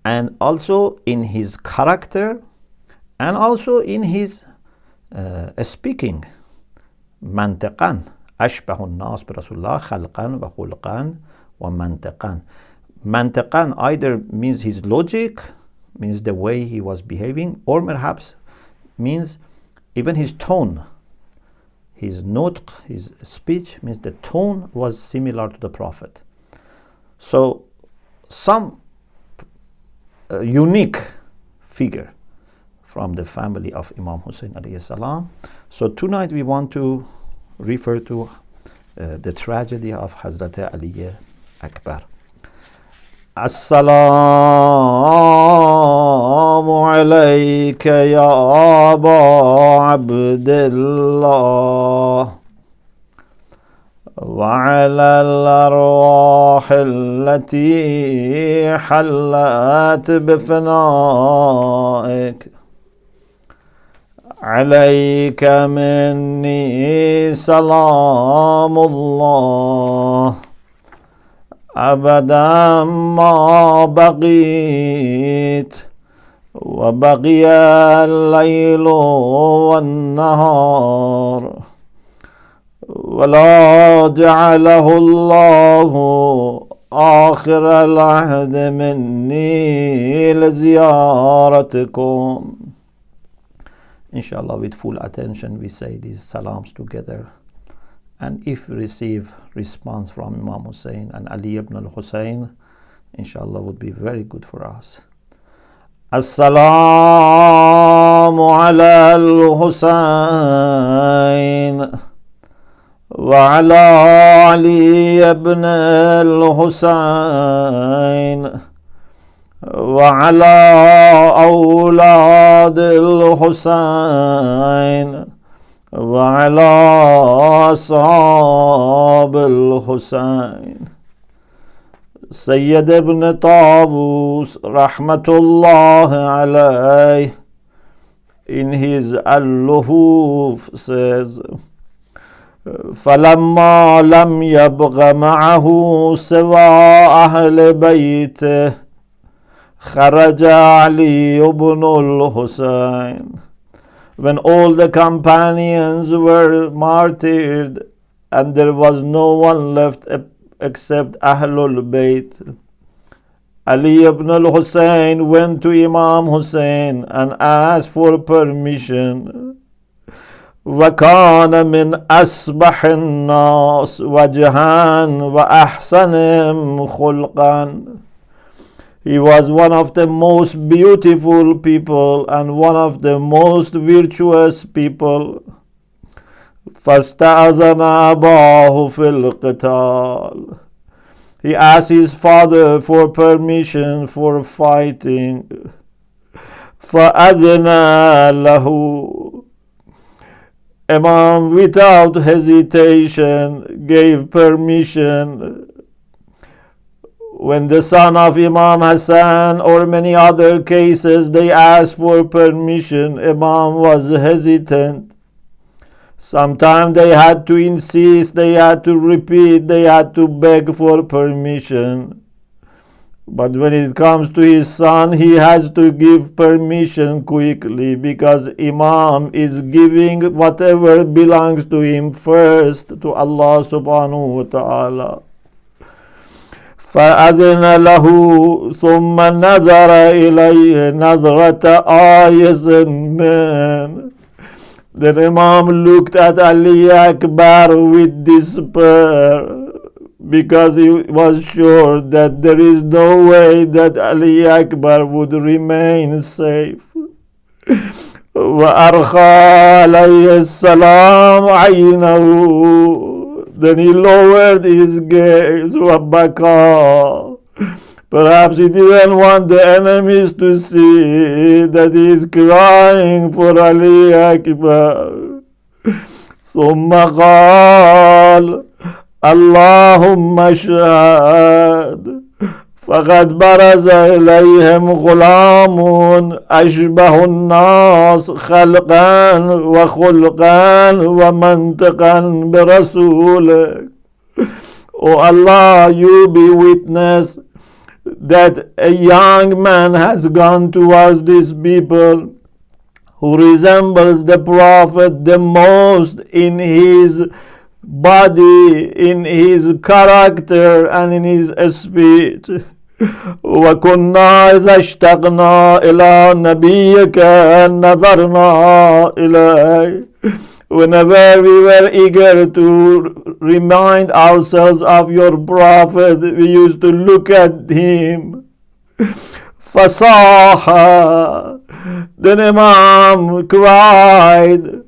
and also in his character, and also in his speaking. Mantiqan, ashbahun nas bi Rasulullah khalqan wa khulqan wa mantiqan. Mantiqan either means his logic, means the way he was behaving, or perhaps means even his tone, his nutq, his speech, means the tone was similar to the Prophet. So some unique figure from the family of Imam Husayn alayhi salam. So tonight we want to refer to the tragedy of Hazrat Ali Akbar. Assalamu alayka ya Aba Abdullah wa ala al-arwah allati hallat bifanaik alayka minni salamullah أبدا ما بقيت وبقي الليل والنهار ولا جعله الله آخر العهد مني لزيارتكم. Inshallah, with full attention we say these salams together. And if we receive response from Imam Husayn and Ali ibn al-Husayn, inshallah would be very good for us. As-salamu ala al-Husayn wa وعلى علي بن الحسين وعلى أولاد الحسين وعلى أصحاب الحسين. Sayyid ibn Tawus rahmatullah alayhi in his al-Luhuf says, فلما لم يبغ معه سوى أهل بيته خرج علي بن الحسين. When all the companions were martyred and there was no one left except Ahlul Bayt, Ali ibn al-Husayn went to Imam Husayn and asked for permission. وَكَانَ مِنْ أَصْبَحِ النَّاسِ وَجْهًا وَأَحْسَنِهِمْ خُلْقًا. He was one of the most beautiful people and one of the most virtuous people. فَاسْتَأْذَنَ أَبَاهُ فِي الْقِتَالِ. He asked his father for permission for fighting. فَأَذِنَ لَهُ. Imam without hesitation gave permission. When the son of Imam Hassan or many other cases they asked for permission, Imam was hesitant. Sometimes they had to insist, they had to repeat, they had to beg for permission. But when it comes to his son, he has to give permission quickly because Imam is giving whatever belongs to him first to Allah subhanahu wa ta'ala. فأذن له ثم نظر إليه نظرة آيس من. Then Imam looked at Ali Akbar with despair because he was sure that there is no way that Ali Akbar would remain safe. وأرخى عليه السلام عينه. Then he lowered his gaze. وبكى. Perhaps he didn't want the enemies to see that he is crying for Ali Akbar. ثم قال اللهم اشهد فقد برز إليهم غلام أشبه الناس خلقا وخلقا ومنطقا برسولك. O Allah, you be witness that a young man has gone towards these people who resembles the Prophet the most in his body, in his character and in his speech. وَكُنَّا إِذَا اشْتَقْنَا إِلَىٰ نَبِيِّكَ نَظَرْنَا إِلَيْهِ. Whenever we were eager to remind ourselves of your Prophet, we used to look at him. فَصَاحَ. Then Imam cried.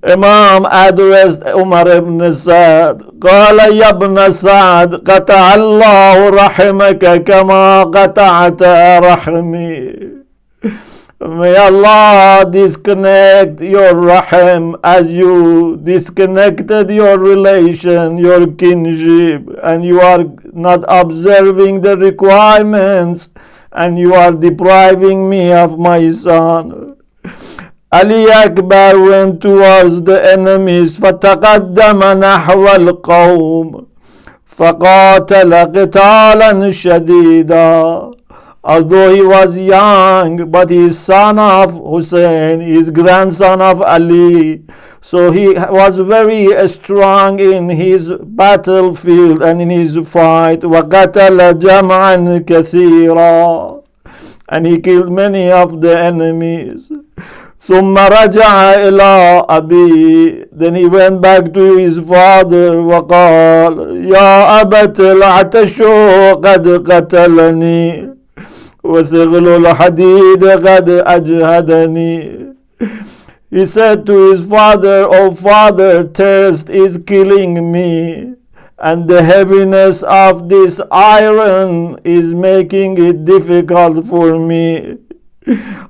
Imam addressed Umar ibn Sa'd. قال يا ابن سعد قطع الله رحمك كما قطعت رحمي. May Allah disconnect your rahim as you disconnected your relation, your kinship, and you are not observing the requirements, and you are depriving me of my son. Ali Akbar went towards the enemies فَتَقَدَّمَ نَحْوَ الْقَوْمِ فَقَاتَلَ قِتَالًا شَدِيدًا. Although he was young, but his son of Husayn, his grandson of Ali, so he was very strong in his battlefield and in his fight. وَقَتَلَ جَمْعًا كَثِيرًا. And he killed many of the enemies. ثم رجع إلى أبي. Then he went back to his father وقال يا أبت العطش قد قتلني وثقل الحديد قد أجهدني. He said to his father, "Oh father, thirst is killing me, and the heaviness of this iron is making it difficult for me."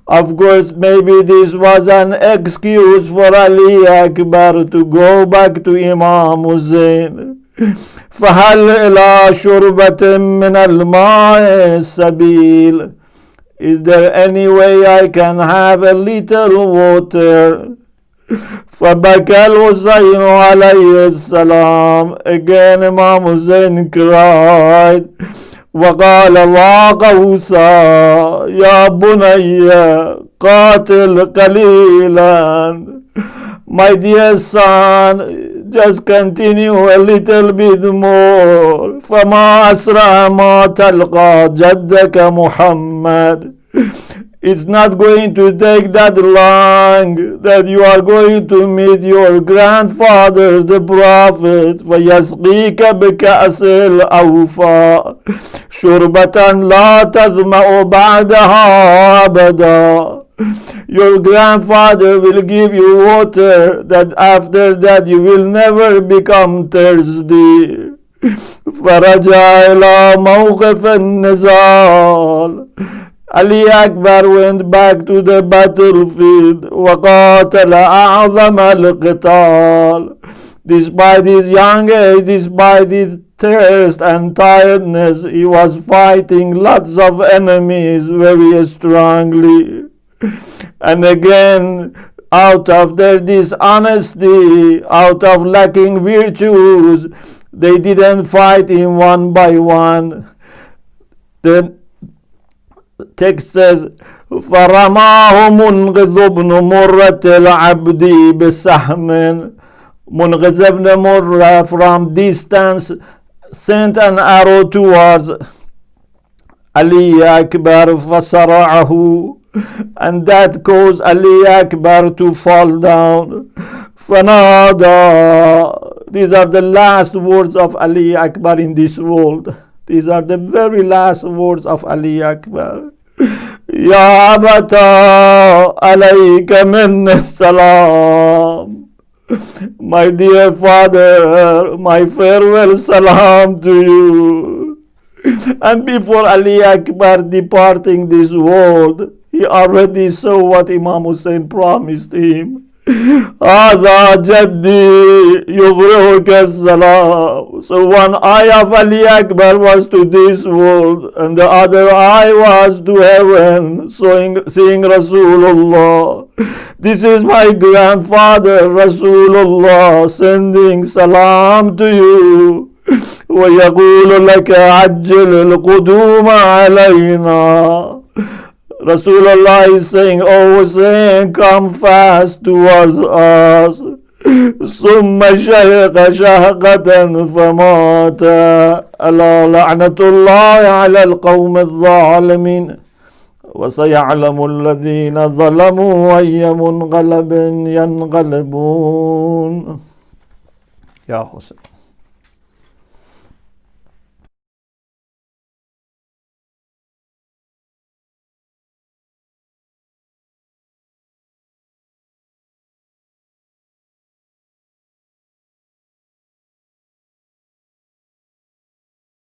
Of course, maybe this was an excuse for Ali Akbar to go back to Imam Husayn. فهل إلى شربة من الماء سبيل? Is there any way I can have a little water? فبكى الحسين عليه السلام. Again Imam Husayn cried. وقال واقوسا يا بني قاتل قليلا. My dear son, just continue a little bit more. فما أسرع ما تلقى جدك محمد. It's not going to take that long that you are going to meet your grandfather, the Prophet. فَيَسْقِيكَ بِكَأْسِ الْأَوْفَى شُرْبَةً لَا تَظْمَأُ بَعْدَهَا أَبَدًا. Your grandfather will give you water that after that you will never become thirsty. فَرَجَعَ إِلَى مَوْقِفِ النِّزَالِ. Ali Akbar went back to the battlefield. وَقَاتَلَ أَعْظَمَ الْقِتَالِ. Despite his young age, despite his thirst and tiredness, he was fighting lots of enemies very strongly. And again, out of their dishonesty, out of lacking virtues, they didn't fight him one by one. The text says, فَرَمَاهُ مُنْقِذُ بْنُ مُرَّةِ الْعَبْدِ بِسَحْمٍ. Munqiz ibn Murrah from distance sent an arrow towards Ali Akbar فَصَرَعَهُ, and that caused Ali Akbar to fall down. فَنَادَى. These are the last words of Ali Akbar in this world. These are the very last words of Ali Akbar. Ya abata alayka minni salam. My dear father, my farewell salam to you. And before Ali Akbar departing this world, he already saw what Imam Husayn promised him. هذا جدي يغرقك السلام. So one eye of Ali Akbar was to this world, and the other eye was to heaven, seeing Rasulullah. This is my grandfather Rasulullah sending salam to you. ويقول لك عجل القدوم علينا. Rasulullah is saying, "Oh Husayn, come fast towards us." ثم شهق شهقة فمات. ألا لعنة الله على القوم الظالمين. وسيعلم الذين ظلموا أي منقلب ينقلبون. يا حسين.